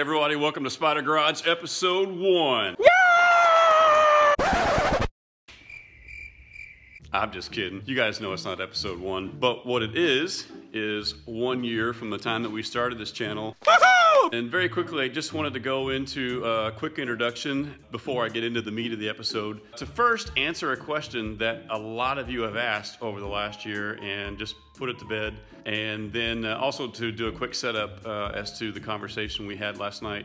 everybody, welcome to Spyder Garage episode 1. I'm just kidding. You guys know it's not episode 1. But what it is 1 year from the time that we started this channel. And very quickly, I just wanted to go into a quick introduction before I get into the meat of the episode. To first answer a question that a lot of you have asked over the last year and just put it to bed. And then also to do a quick setup as to the conversation we had last night,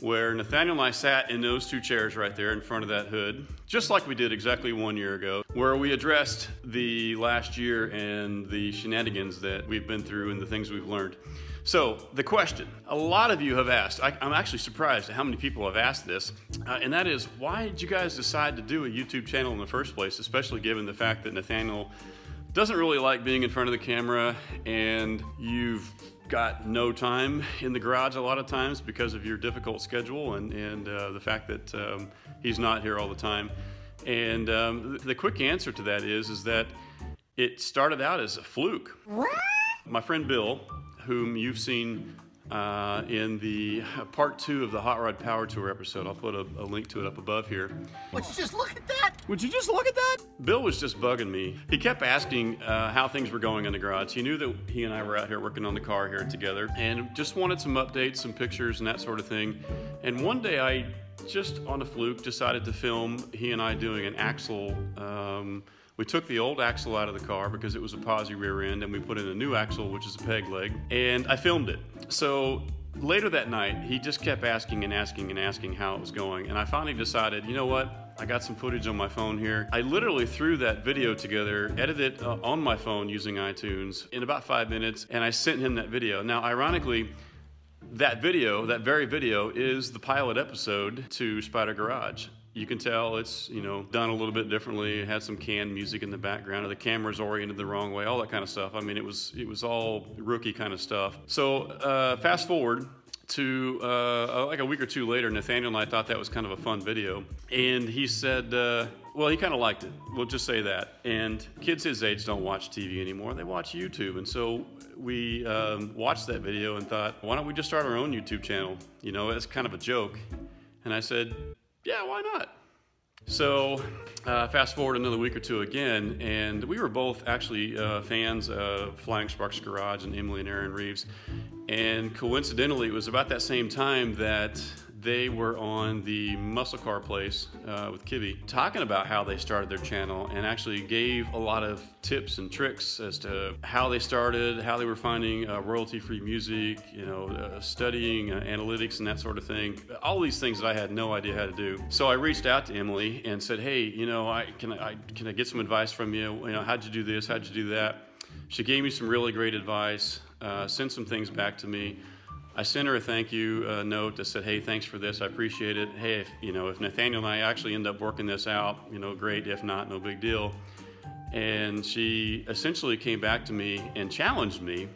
where Nathaniel and I sat in those two chairs right there in front of that hood, just like we did exactly 1 year ago, where we addressed the last year and the shenanigans that we've been through and the things we've learned. So the question, a lot of you have asked, I'm actually surprised at how many people have asked this, and that is, why did you guys decide to do a YouTube channel in the first place, especially given the fact that Nathaniel doesn't really like being in front of the camera and you've got no time in the garage a lot of times because of your difficult schedule and the fact that he's not here all the time. And the quick answer to that is that it started out as a fluke. My friend Bill, whom you've seen in the part 2 of the Hot Rod Power Tour episode. I'll put a link to it up above here. Would you just look at that? Would you just look at that? Bill was just bugging me. He kept asking how things were going in the garage. He knew that he and I were out here working on the car here together and just wanted some updates, some pictures and that sort of thing. And one day I just on a fluke decided to film he and I doing an axle. We took the old axle out of the car because it was a posi rear end, and we put in a new axle, which is a peg leg, and I filmed it. So later that night, he just kept asking and asking and asking how it was going, and I finally decided, you know what? I got some footage on my phone here. I literally threw that video together, edited it on my phone using iTunes in about 5 minutes, and I sent him that video. Now, ironically, that video, that very video, is the pilot episode to Spyder Garage. You can tell it's, you know, done a little bit differently. It had some canned music in the background, or the camera's oriented the wrong way, all that kind of stuff. I mean, it was all rookie kind of stuff. So fast forward to like a week or two later, Nathaniel and I thought that was kind of a fun video. And he said, well, he kind of liked it. We'll just say that. And kids his age don't watch TV anymore. They watch YouTube. And so we watched that video and thought, why don't we just start our own YouTube channel? You know, it's kind of a joke. And I said, yeah, why not? So fast forward another week or two again, and we were both actually fans of Flying Sparks Garage and Emily and Aaron Reeves. And coincidentally, it was about that same time that they were on the Muscle Car Place with Kibby, talking about how they started their channel, and actually gave a lot of tips and tricks as to how they started, how they were finding royalty-free music, you know, studying analytics and that sort of thing. All these things that I had no idea how to do. So I reached out to Emily and said, hey, you know, can I get some advice from you? You know, how'd you do this? How'd you do that? She gave me some really great advice, sent some things back to me. I sent her a thank you note that said, hey, thanks for this, I appreciate it. Hey, if Nathaniel and I actually end up working this out, you know, great. If not, no big deal. And she essentially came back to me and challenged me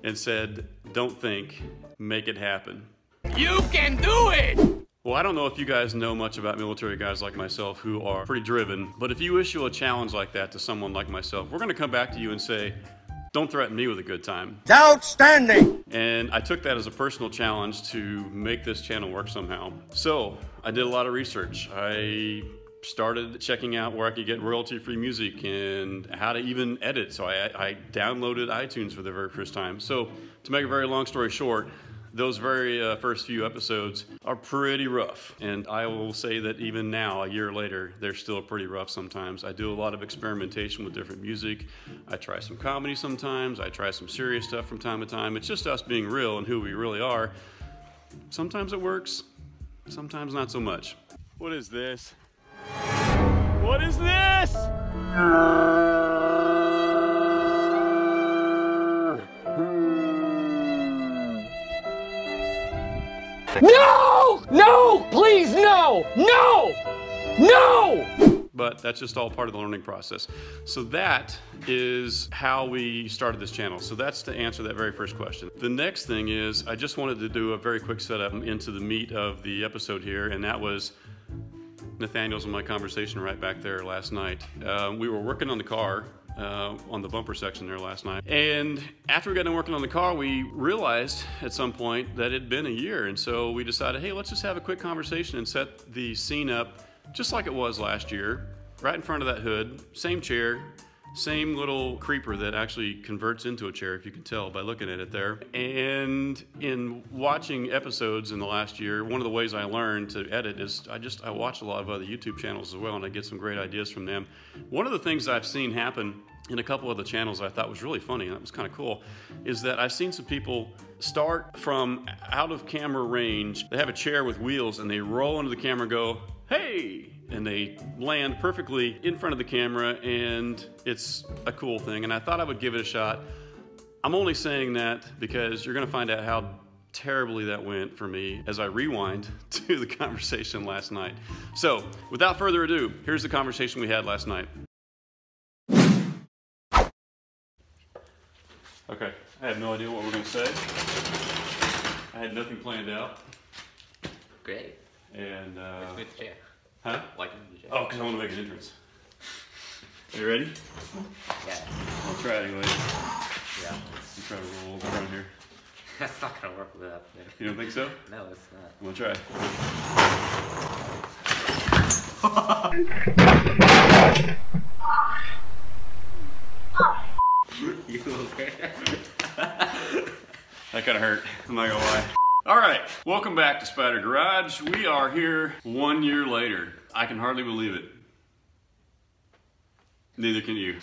and said, don't think, make it happen. You can do it! Well, I don't know if you guys know much about military guys like myself who are pretty driven, but if you issue a challenge like that to someone like myself, we're gonna come back to you and say, don't threaten me with a good time. Outstanding! And I took that as a personal challenge to make this channel work somehow. So I did a lot of research. I started checking out where I could get royalty-free music and how to even edit. So I downloaded iTunes for the very first time. So to make a very long story short, those very first few episodes are pretty rough. And I will say that even now, a year later, they're still pretty rough sometimes. I do a lot of experimentation with different music. I try some comedy sometimes. I try some serious stuff from time to time. It's just us being real and who we really are. Sometimes it works, sometimes not so much. What is this? What is this? No! No! Please, no! No! No! But that's just all part of the learning process. So that is how we started this channel. So that's to answer that very first question. The next thing is, I just wanted to do a very quick setup into the meat of the episode here, and that was Nathaniel's and my conversation right back there last night. We were working on the car on the bumper section there last night. And after we got done working on the car, we realized at some point that it had been a year. And so we decided, hey, let's just have a quick conversation and set the scene up just like it was last year, right in front of that hood, same chair, same little creeper that actually converts into a chair, if you can tell by looking at it there. And in watching episodes in the last year, one of the ways I learned to edit is I watch a lot of other YouTube channels as well, and I get some great ideas from them. One of the things I've seen happen in a couple of the channels I thought was really funny, and that was kind of cool, is that I've seen some people start from out of camera range. They have a chair with wheels and they roll into the camera and go, hey! And they land perfectly in front of the camera, and it's a cool thing, and I thought I would give it a shot. I'm only saying that because you're gonna find out how terribly that went for me as I rewind to the conversation last night. So, without further ado, here's the conversation we had last night. Okay, I have no idea what we're gonna say. I had nothing planned out. Great. And, With the chair. huh? Like the chair. Oh, because I want to make an entrance. Are you ready? Yeah. I'll try it anyway. Yeah. You try to roll around here. That's not gonna work with that thing. You don't think so? No, it's not. I'm gonna try. You okay? That kind of hurt. I'm not gonna lie. All right, welcome back to Spyder Garage. We are here 1 year later. I can hardly believe it. Neither can you.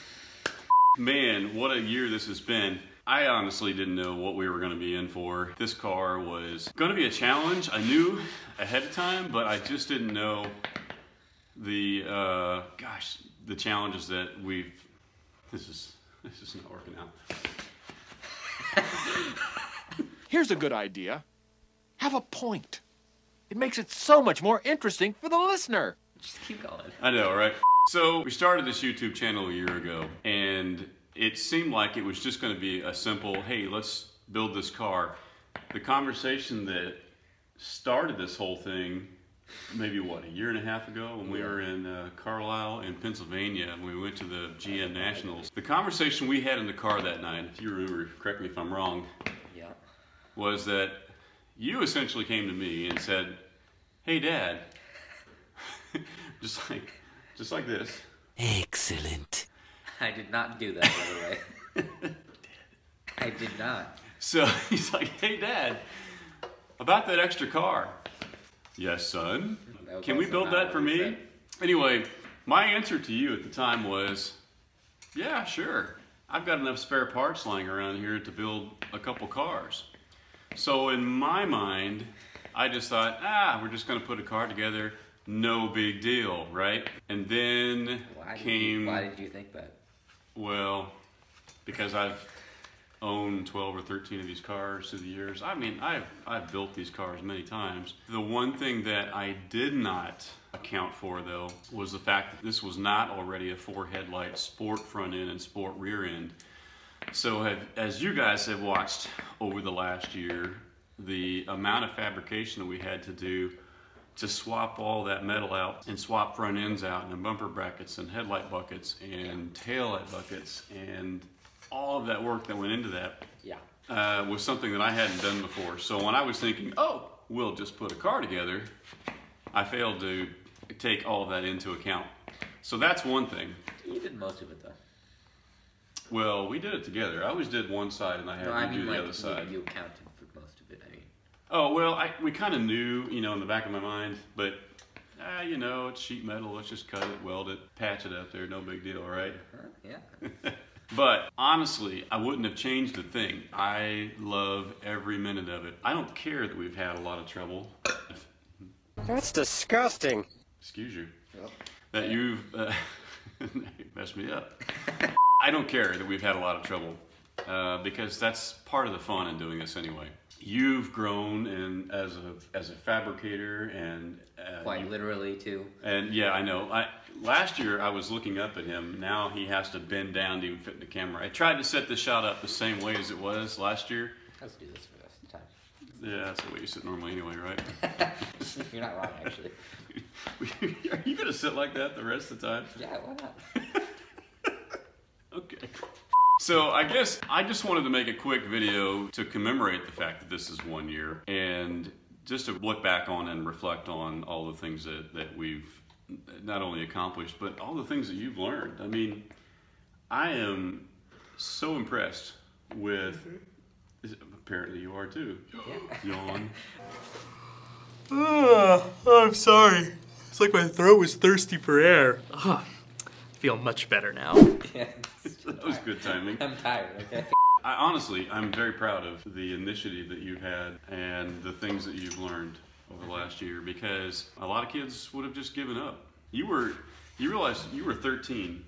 Man, what a year this has been. I honestly didn't know what we were gonna be in for. This car was gonna be a challenge. I knew ahead of time, but I just didn't know the, the challenges that this is not working out. Here's a good idea. Have a point. It makes it so much more interesting for the listener. Just keep going. I know, right? So we started this YouTube channel a year ago, and it seemed like it was just going to be a simple, hey, let's build this car. The conversation that started this whole thing, maybe what, a year and a half ago when we were in Carlisle in Pennsylvania, and we went to the GM Nationals. The conversation we had in the car that night, if you remember, correct me if I'm wrong, Yeah. was that you essentially came to me and said, hey Dad, just like this. Excellent. I did not do that, by the way. I did not. So he's like, hey Dad, about that extra car. Yes, son. Can we build that for me? Anyway, my answer to you at the time was, yeah, sure. I've got enough spare parts lying around here to build a couple cars. So in my mind, I just thought, we're just gonna put a car together, no big deal, right? And then Why did you think that? Well, because I've owned 12 or 13 of these cars through the years. I mean, I've built these cars many times. The one thing that I did not account for, though, was the fact that this was not already a 4-headlight sport front end and sport rear end. So as you guys have watched over the last year, the amount of fabrication that we had to do to swap all that metal out and swap front ends out and bumper brackets and headlight buckets and tail light buckets and all of that work that went into that was something that I hadn't done before. So when I was thinking, oh, we'll just put a car together, I failed to take all of that into account. So that's one thing. You did most of it, though. Well, we did it together. I always did one side and I had to do the other side. You accounted for most of it, I mean. Oh, well, we kind of knew, you know, in the back of my mind, but, you know, it's sheet metal. Let's just cut it, weld it, patch it up there. No big deal, right? Yeah. But honestly, I wouldn't have changed a thing. I love every minute of it. I don't care that we've had a lot of trouble. That's disgusting. Excuse you. Yep. That you've messed me up. I don't care that we've had a lot of trouble because that's part of the fun in doing this anyway. You've grown and as a fabricator and Quite literally, too. And yeah, I know. Last year I was looking up at him. Now he has to bend down to even fit in the camera. I tried to set this shot up the same way as it was last year. Let's do this for the rest of the time. Yeah, that's the way you sit normally anyway, right? You're not wrong, actually. Are you going to sit like that the rest of the time? Yeah, why not? Okay. So I guess I just wanted to make a quick video to commemorate the fact that this is 1 year and just to look back on and reflect on all the things that we've not only accomplished, but all the things that you've learned. I mean, I am so impressed with, apparently you are too. Yawn. I'm sorry. It's like my throat was thirsty for air. I feel much better now. Yeah. That was good timing. I'm tired, okay? Honestly, I'm very proud of the initiative that you've had and the things that you've learned over the last year, because a lot of kids would have just given up. You realized you were 13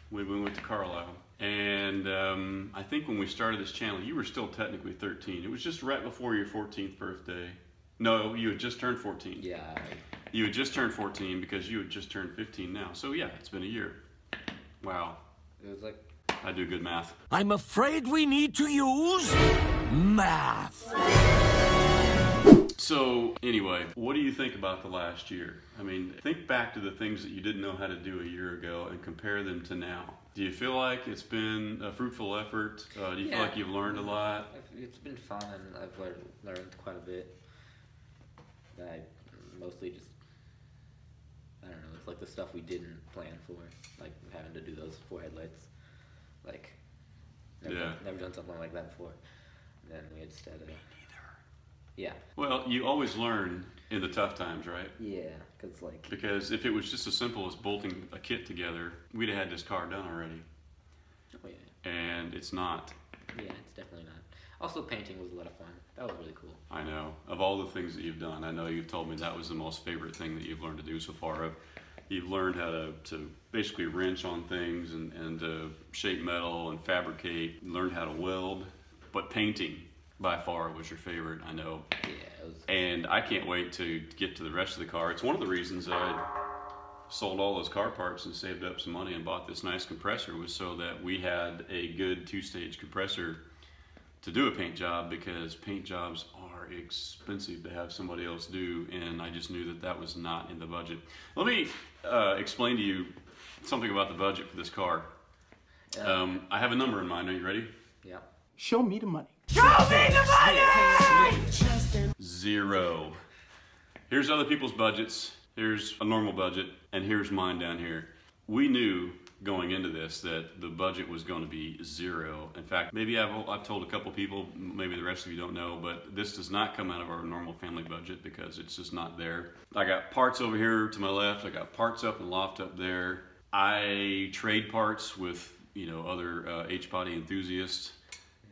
when we went to Carlisle. And I think when we started this channel, you were still technically 13. It was just right before your 14th birthday. No, you had just turned 14. Yeah. You had just turned 14 because you had just turned 15 now. So yeah, it's been a year. Wow. It was like... I do good math. I'm afraid we need to use math. So anyway, what do you think about the last year? I mean, think back to the things that you didn't know how to do a year ago and compare them to now. Do you feel like it's been a fruitful effort? Do you feel like you've learned a lot? It's been fun, and I've learned quite a bit. I mostly just, I don't know, it's like the stuff we didn't plan for, like having to do those 4 headlights. Like, never done something like that before. And then we instead of... Yeah. Well, you always learn in the tough times, right? Yeah, because if it was just as simple as bolting a kit together, we'd have had this car done already. Oh yeah. And it's not. Yeah, it's definitely not. Also, painting was a lot of fun. That was really cool. I know. Of all the things that you've done, I know you've told me that was the most favorite thing that you've learned to do so far. You've learned how to basically wrench on things and to shape metal and fabricate. You learned how to weld, but painting by far was your favorite, I know. Yeah, it was... And I can't wait to get to the rest of the car. It's one of the reasons I sold all those car parts and saved up some money and bought this nice compressor, was so that we had a good 2-stage compressor to do a paint job, because paint jobs are expensive to have somebody else do, and I just knew that that was not in the budget. Let me explain to you something about the budget for this car. I have a number in mind. Are you ready? Yeah. Show me the money. Zero. Here's other people's budgets. Here's a normal budget, and here's mine down here. We knew going into this that the budget was going to be zero. In fact, maybe I've told a couple people, maybe the rest of you don't know, but this does not come out of our normal family budget because it's just not there. I got parts over here to my left. I got parts up and loft up there. I trade parts with, you know, other H-body enthusiasts,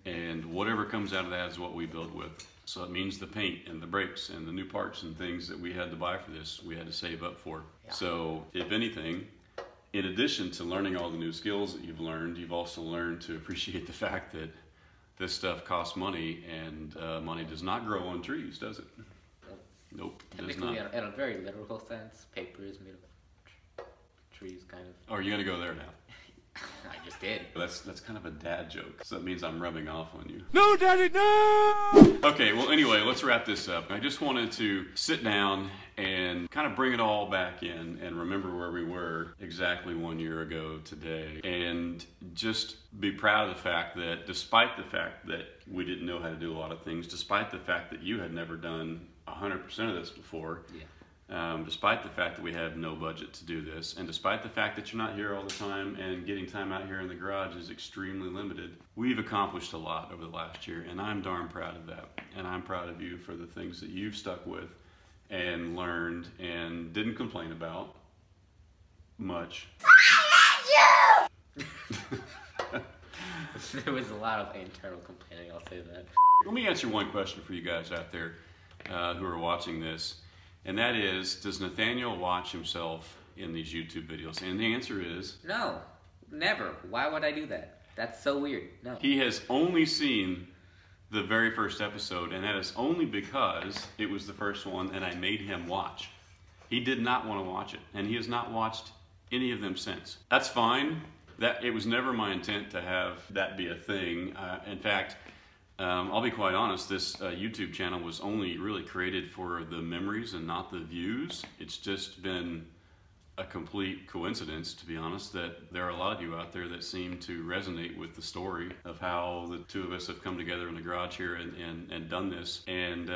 and whatever comes out of that is what we build with. So it means the paint and the brakes and the new parts and things that we had to buy for this, we had to save up for. Yeah. So if anything, in addition to learning all the new skills that you've learned, you've also learned to appreciate the fact that this stuff costs money, and money does not grow on trees, does it? Nope, it does not. In a very literal sense, paper is made of trees, kind of. Oh, you're gonna go there now? I just did. That's kind of a dad joke, so that means I'm rubbing off on you. No, Daddy, no! Okay, well anyway, let's wrap this up. I just wanted to sit down and kind of bring it all back in and remember where we were exactly 1 year ago today, and just be proud of the fact that despite the fact that we didn't know how to do a lot of things, despite the fact that you had never done 100% of this before, despite the fact that we have no budget to do this, and despite the fact that you're not here all the time and getting time out here in the garage is extremely limited, we've accomplished a lot over the last year, and I'm darn proud of that. And I'm proud of you for the things that you've stuck with and learned and didn't complain about much. I hate you! There was a lot of internal complaining, I'll say that. Let me answer one question for you guys out there who are watching this. And that is, does Nathaniel watch himself in these YouTube videos? And the answer is... No, never. Why would I do that? That's so weird. No. He has only seen the very first episode, and that is only because it was the first one and I made him watch. He did not want to watch it, and he has not watched any of them since. That's fine. It was never my intent to have that be a thing. In fact, I'll be quite honest, this YouTube channel was only really created for the memories and not the views. It's just been a complete coincidence, to be honest, that there are a lot of you out there that seem to resonate with the story of how the two of us have come together in the garage here and done this. And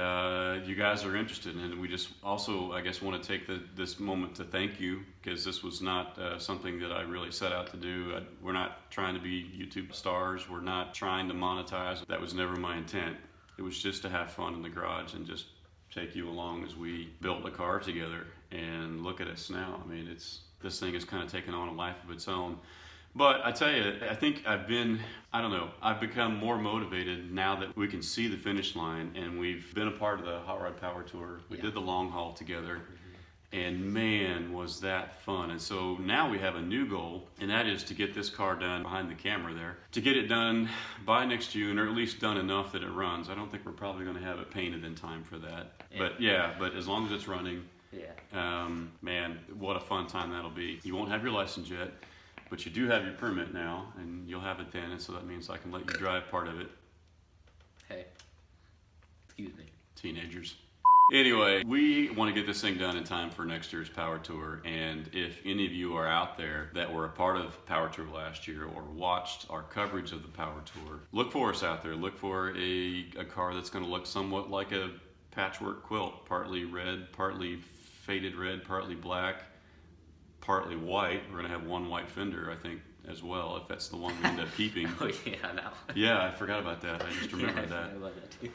you guys are interested, and we just also, I guess, want to take this moment to thank you, because this was not something that I really set out to do. We're not trying to be YouTube stars. We're not trying to monetize. That was never my intent. It was just to have fun in the garage and just take you along as we built a car together. And look at us now. I mean, this thing has kind of taken on a life of its own. But I tell you, I think I've become more motivated now that we can see the finish line, and we've been a part of the Hot Rod Power Tour. We did the long haul together, and man, was that fun. And so now we have a new goal, and that is to get this car done behind the camera there, to get it done by next June, or at least done enough that it runs. I don't think we're probably going to have it painted in time for that. Yeah. But as long as it's running, man, what a fun time that'll be. You won't have your license yet, but you do have your permit now, and you'll have it then, and so that means I can let you drive part of it. Hey, excuse me. Teenagers. Anyway, we want to get this thing done in time for next year's Power Tour, and if any of you are out there that were a part of Power Tour last year or watched our coverage of the Power Tour, look for us out there. Look for a car that's going to look somewhat like a patchwork quilt, partly red, partly faded red, partly black, partly white. We're going to have one white fender, I think, as well, if that's the one we end up keeping. Oh yeah, no. Yeah, I forgot about that. I just remembered that. I love that too.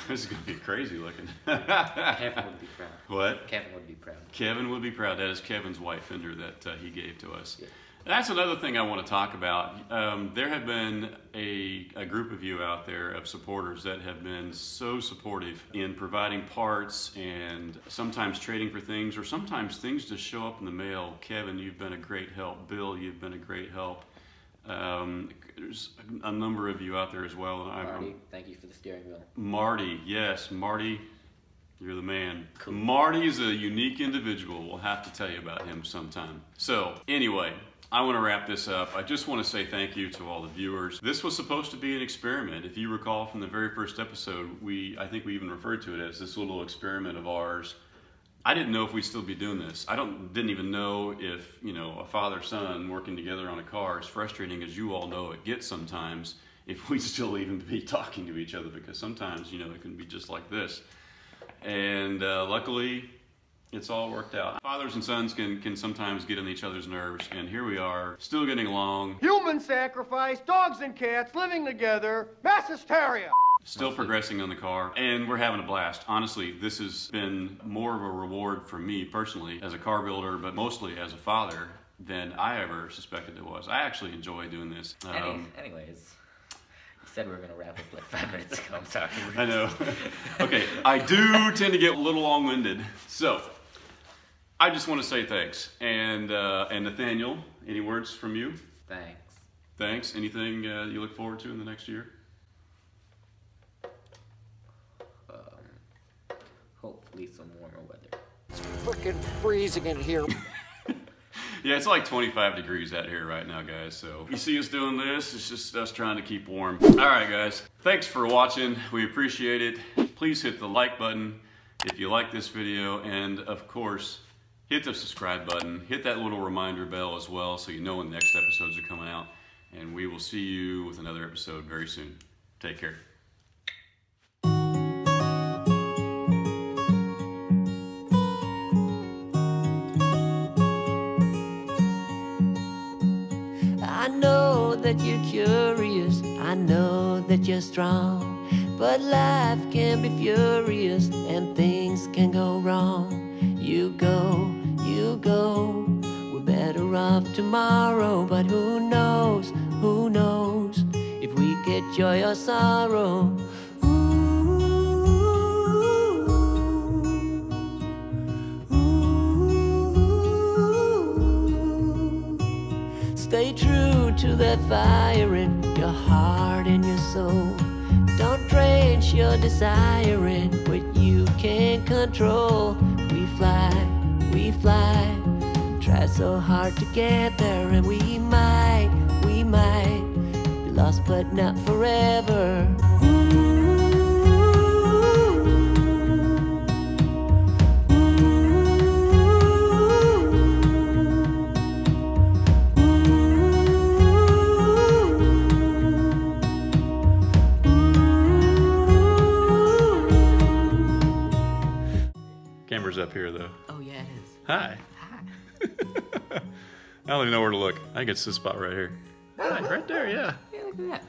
This is going to be crazy looking. Kevin would be proud. What? Kevin would be proud. Kevin would be proud. That is Kevin's white fender that he gave to us. Yeah. That's another thing I want to talk about. There have been a group of you out there of supporters that have been so supportive in providing parts and sometimes trading for things, or sometimes things just show up in the mail. Kevin, you've been a great help. Bill, you've been a great help. There's a number of you out there as well. Marty, thank you for the steering wheel. Marty, yes, Marty, you're the man. Cool. Marty is a unique individual. We'll have to tell you about him sometime. So anyway, I want to wrap this up. I just want to say thank you to all the viewers. This was supposed to be an experiment. If you recall from the very first episode, I think we even referred to it as this little experiment of ours. I didn't know if we'd still be doing this. I didn't even know if, you know, a father-son working together on a car, as frustrating as you all know it gets sometimes, if we'd still even be talking to each other, because sometimes, you know, it can be just like this. And luckily, it's all worked out. Fathers and sons can sometimes get on each other's nerves, and here we are, still getting along. Human sacrifice, dogs and cats living together, mass hysteria. Still progressing on the car, and we're having a blast. Honestly, this has been more of a reward for me personally as a car builder, but mostly as a father, than I ever suspected it was. I actually enjoy doing this. Anyways, you said we were going to wrap up like 5 minutes ago. I'm sorry. I know. Okay, I do tend to get a little long-winded. So, I just want to say thanks. And Nathaniel, any words from you? Thanks. Thanks. Anything you look forward to in the next year? Hopefully some warmer weather. It's frickin' freezing in here. Yeah, it's like 25 degrees out here right now, guys. So you see us doing this, it's just us trying to keep warm. All right, guys. Thanks for watching. We appreciate it. Please hit the like button if you like this video. And of course, hit the subscribe button. Hit that little reminder bell as well so you know when the next episodes are coming out. And we will see you with another episode very soon. Take care. I know that you're curious, I know that you're strong, but life can be furious and things can go wrong. You go, we're better off tomorrow, but who knows if we get joy or sorrow. Stay true to that fire in your heart and your soul. Don't drench your desire in what you can't control. We fly, try so hard to get there, and we might be lost but not forever. is. Hi. I don't even know where to look. I think it's this spot right here. Hi, right there, yeah. Yeah, look at that.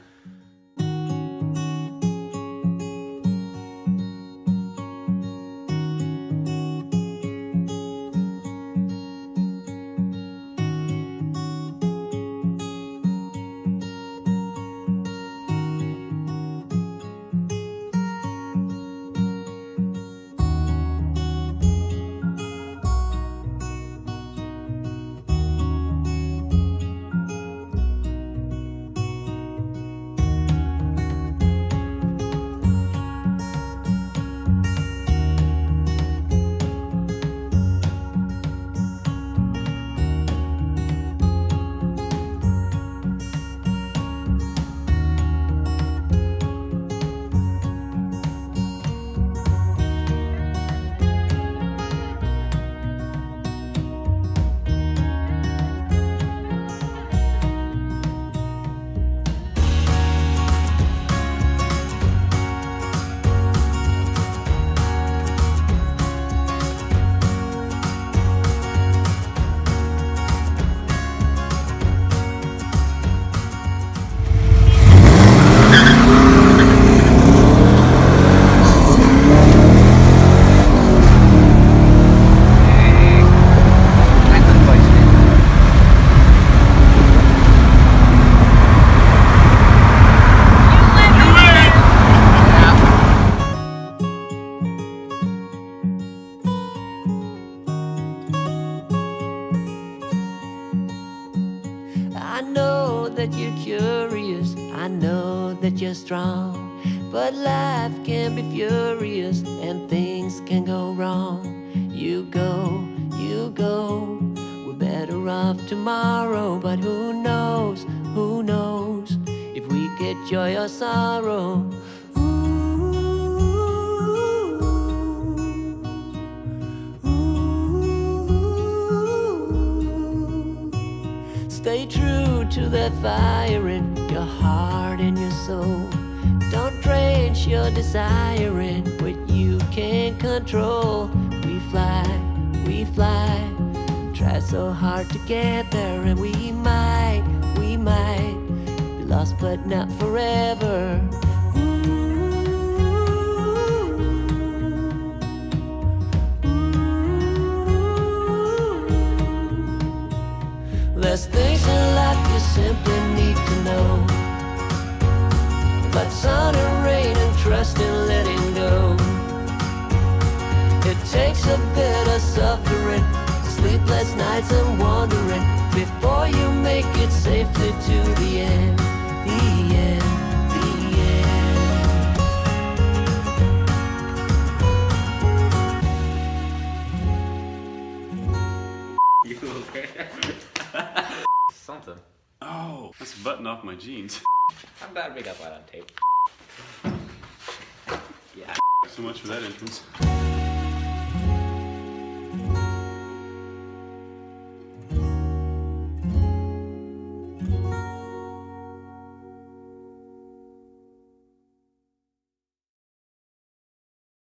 I know that you're curious, I know that you're strong, but life can be furious and things can go wrong. You go, we're better off tomorrow, but who knows if we get joy or sorrow. Stay true to that fire in your heart and your soul. Don't drench your desire in what you can't control. We fly, try so hard to get there, and we might be lost but not forever. There's things in life you simply need to know, but sun and rain and trust in letting go. It takes a bit of suffering, sleepless nights and wandering, before you make it safely to the end, the end, the end. You okay? Something. Oh, that's a button off my jeans. I'm glad we got that on tape. Yeah. So much for that entrance.